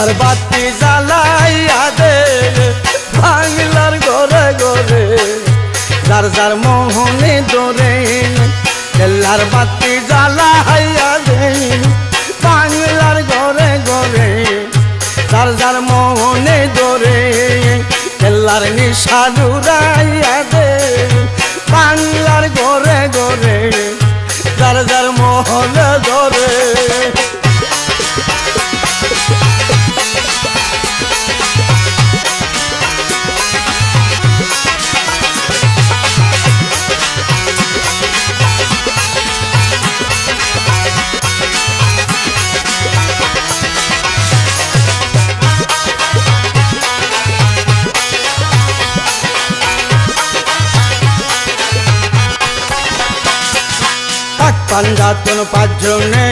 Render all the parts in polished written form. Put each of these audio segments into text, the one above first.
কেল্লার বাতি জ্বালাইয়া দে বাংলার ঘরে ঘরে যার যার মোহনে ধরে কেল্লার বাতি জ্বালাইয়া দে বাংলার ঘরে ঘরে যার যার মোহনে ধরে কেল্লার নিশান উড়াইয়া দে বাংলার ঘরে ঘরে যার যার মোহনে ধরে পাঞ্জাতন পাঁচজনে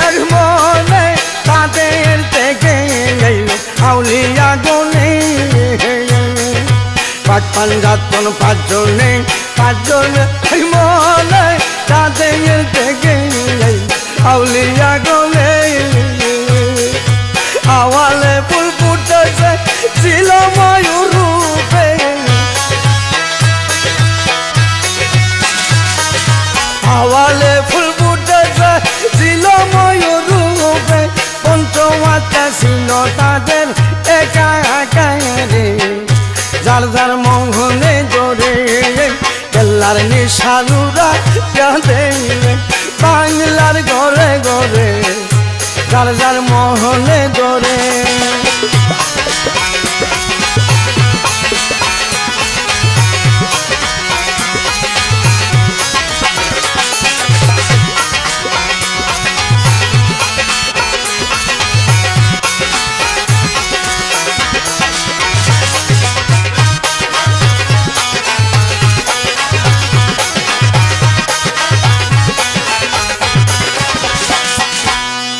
এক মনে তাদের থেকে আউলিয়া গনে পাঞ্জাতন পাঁচজনে এক মনে তাদের থেকে আউলিয়া গনে আওয়ালে ফুল ফুটেছে ছিল ময়ূর রূপে আওয়ালে ফুল ফুটেছে ছিল ময়ূর রূপে পঞ্চমাতা ছিল তাদের একা একা রে যার যার মোহনে জোরে কেল্লার নিশানুরা যাদে বাংলার ঘরে ঘরে যার যার মোহনে জোরে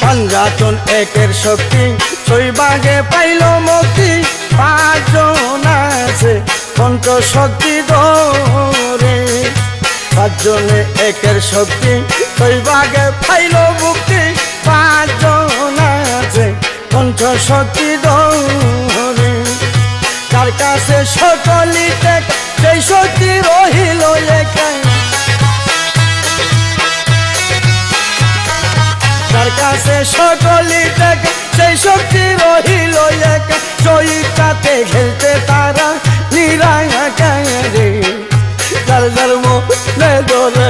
পাঞ্জাতন একের শক্তি ছয় ভাগে পাইল মুক্তি পাঁচজন আছে পঞ্চ শক্তি ধরে পাঁচজনে একের শক্তি ছয় ভাগে পাইল মুক্তি পাঁচজন আছে পঞ্চ শক্তি ধরে তার কাছে সকলিতে সেই শক্তি রহিল একাই তার কাছে সকলি থেকে সেই শক্তি রহিল একা চৈতাতে খেলতে তারা নিরাকারে যার যার মনে ধরে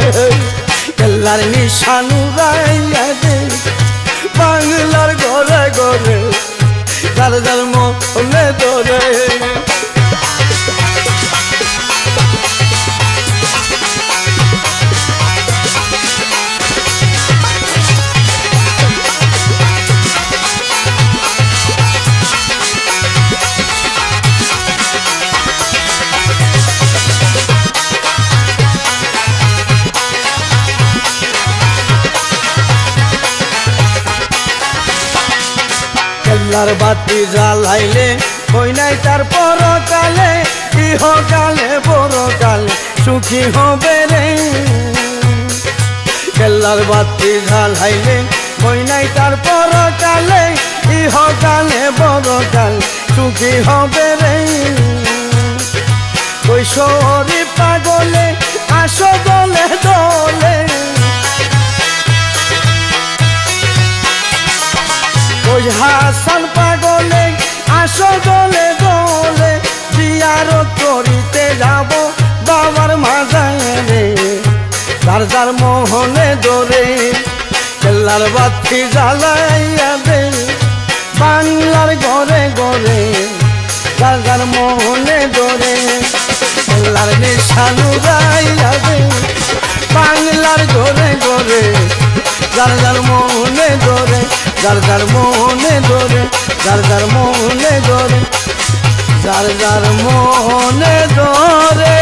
কেল্লার নিশান উড়াইয়া দে বাংলার ঘরে ঘরে যার যার মনে ধরে কেল্লার বাতি জ্বালাইলে হই নাই তার পরকালে ইহকালে পরকালে সুখী হবে রে কেল্লার বাতি জ্বালাইলে হই নাই তার পরকালে ইহকালে পরকালে সুখী হবে রে কৈশোরী পাগলে আসো দলে দলে ওই হাসান পাগলে আসো দলে দলে জিয়ারত করিতে যাব বাবার মাজারে যার যার মোহনে ধরে কেল্লার বাতি জ্বালাইয়া দে বাংলার ঘরে ঘরে যার যার মোহনে ধরে কেল্লার নিশান উড়াইয়া দে বাংলার ঘরে ঘরে যার যার মোহনে ধরে যার যার মোহনে ধরে যার যার মোহনে ধরে যার যার মোহনে ধরে